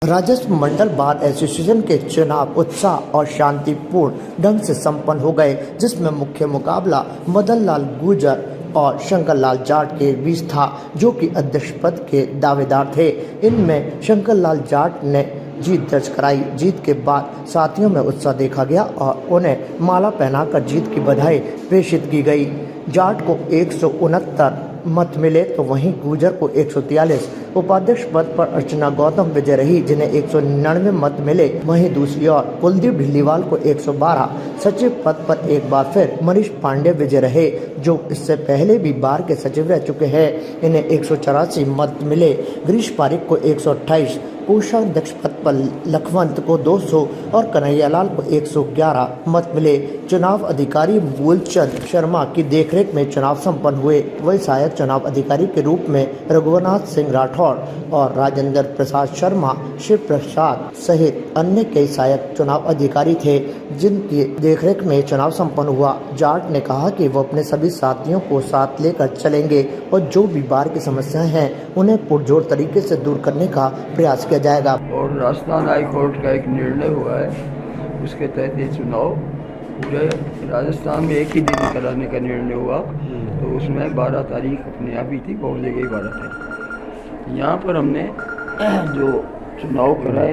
राजस्व मंडल bar association के चुनाव उत्साह और शांतिपूर्ण ढंग से संपन्न हो गए, जिसमें मुख्य मुकाबला मदन लाल गुर्जर और शंकर लाल जाट के बीच था, जो कि अध्यक्ष पद के दावेदार थे। इनमें शंकर लाल जाट ने जीत दर्ज कराई। जीत के बाद साथियों में उत्साह देखा गया और उन्हें माला पहनाकर जीत की बधाई प्रेषित की गई। जाट को 169 मत मिले तो वहीं गुर्जर को 143। उपाध्यक्ष पद पर अर्चना गौतम विजय रही, जिन्हें 199 मत मिले। वहीं दूसरी ओर कुलदीप ढिल्लीवाल को 112। सचिव पद पर एक बार फिर मनीष पांडे विजय रहे, जो इससे पहले भी बार के सचिव रह चुके हैं। इन्हें 184 मत मिले। गिरीश पारिक को 128। कोषाध्यक्ष पद पर लखवंत को 200 और कन्हैयालाल को 111 मत मिले। चुनाव अधिकारी मूलचंद शर्मा की देखरेख में चुनाव संपन्न हुए। वही सहायक चुनाव अधिकारी के रूप में रघुवरनाथ सिंह राठौर और राजेंद्र प्रसाद शर्मा, शिव प्रसाद सहित अन्य कई सहायक चुनाव अधिकारी थे, जिनकी देखरेख में चुनाव संपन्न हुआ। जाट ने कहा कि वो अपने सभी साथियों को साथ लेकर चलेंगे और जो भी बार की समस्याएं हैं उन्हें पुरजोर तरीके से दूर करने का प्रयास किया जाएगा। और राजस्थान हाई कोर्ट का एक निर्णय हुआ है, उसके तहत ये चुनाव पूरे राजस्थान में एक ही दिन कराने का निर्णय हुआ। तो उसमें 12 तारीख अपने यहाँ भी थी, बहुत जगह 12 तारीख। यहाँ पर हमने जो चुनाव कराए,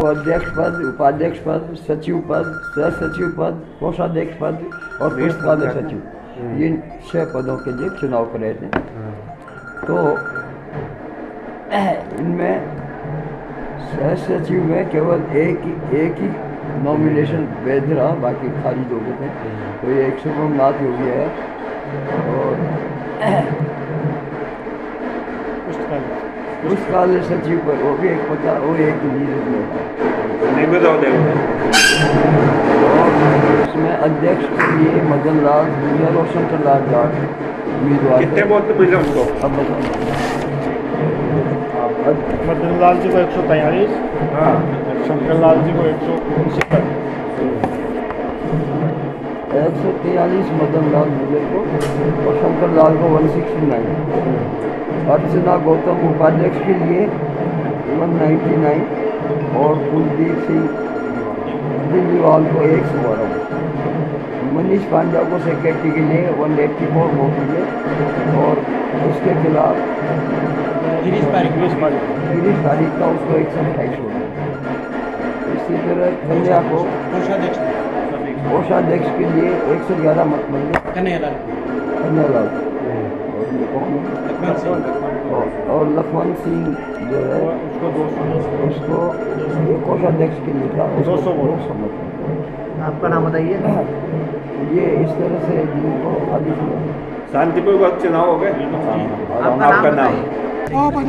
अध्यक्ष पद, उपाध्यक्ष पद, सचिव पद, सह सचिव पद, कोषाध्यक्ष पद और पुस्तकालय सचिव, ये 6 पदों के लिए चुनाव कराए थे। तो इनमें सह सचिव में केवल एक ही नॉमिनेशन वैध रहा, बाकी खारिज हो गए थे। तो ये 100 नाथ हो गया है। और पुस्तकालय सचिव पर वो भी एक पता, वो एक उसमें अध्यक्ष के लिए मदन लाल गुर्जर और शंकर लाल जाट उम्मीदवार। कितने वोट मिले उनको? अब बताओ। मदन लाल जी को 143, शंकर लाल जी को 169। 143 मदन लाल गुर्जर को और शंकर लाल को 169। अर्चना गौतम उपाध्यक्ष के लिए 199 और कुलदीप सिंह ढिल्लीवाल को 112। मनीष पांडे को सेक्रेटरी के लिए 184 वोट मिले और उसके खिलाफ गिरीश पारिक का उसको 128 वोट। इसी तरह कन्या को कोषाध्यक्ष के लिए 111 मत मिले। कन्हैयालाल और लखवंत सिंह जो है उसको कोषाध्यक्ष के लिए था, 200 मत। आपका नाम बताइए। ये इस तरह से शांतिपूर्ण चुनाव हो गए। आपका नाम?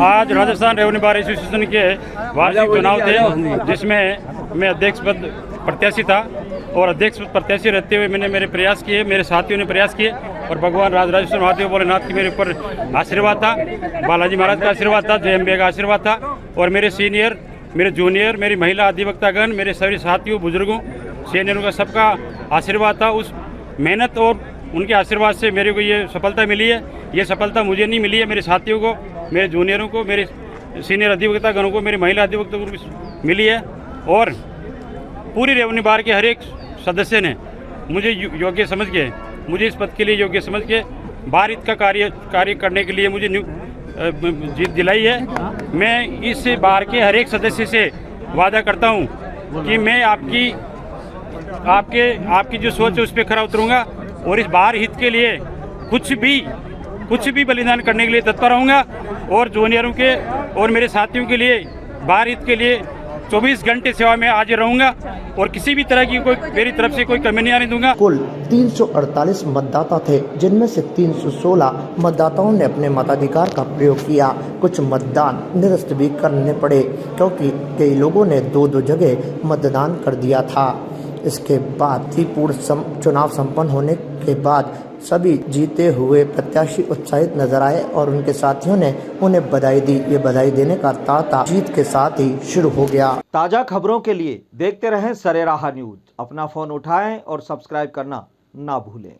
आज राजस्थान रेवेन्यू बार एसोसिएशन के वार्षिक चुनाव थे, जिसमें मैं अध्यक्ष पद प्रत्याशी था। और अध्यक्ष पद प्रत्याशी रहते हुए मैंने मेरे प्रयास किए, मेरे साथियों ने प्रयास किए और भगवान राजराजेश्वर महादेव भोलेनाथ की मेरे ऊपर आशीर्वाद था, बालाजी महाराज का आशीर्वाद था, जय अम्बे का आशीर्वाद था और मेरे सीनियर, मेरे जूनियर, मेरी महिला अधिवक्तागण, मेरे सभी साथियों, बुजुर्गों, सीनियरों का सबका आशीर्वाद था। उस मेहनत और उनके आशीर्वाद से मेरे को ये सफलता मिली है। ये सफलता मुझे नहीं मिली है, मेरे साथियों को, मेरे जूनियरों को, मेरे सीनियर अधिवक्तागणों को, मेरी महिला अधिवक्तागणों को मिली है। और पूरी रेवेन्यू बार के हर एक सदस्य ने मुझे योग्य समझ के, मुझे इस पद के लिए योग्य समझ के बार हित का कार्य करने के लिए मुझे जीत दिलाई है। मैं इस बार के हर एक सदस्य से वादा करता हूं कि मैं आपकी जो सोच है उस पर खरा उतरूंगा और इस बार हित के लिए कुछ भी बलिदान करने के लिए तत्पर रहूंगा। और जूनियरों के और मेरे साथियों के लिए बार हित के लिए 24 घंटे सेवा में हाजिर रहूंगा और किसी भी तरह की कोई मेरी तरफ से कोई कमी नहीं आने दूंगा। कुल 348 मतदाता थे, जिनमें से 316 मतदाताओं ने अपने मताधिकार का प्रयोग किया। कुछ मतदान निरस्त भी करने पड़े, क्योंकि कई लोगों ने 2-2 जगह मतदान कर दिया था। इसके बाद ही पूर्ण चुनाव संपन्न होने के बाद सभी जीते हुए प्रत्याशी उत्साहित नजर आए और उनके साथियों ने उन्हें बधाई दी। ये बधाई देने का तांता जीत के साथ ही शुरू हो गया। ताजा खबरों के लिए देखते रहें सरेराह न्यूज। अपना फोन उठाएं और सब्सक्राइब करना ना भूलें।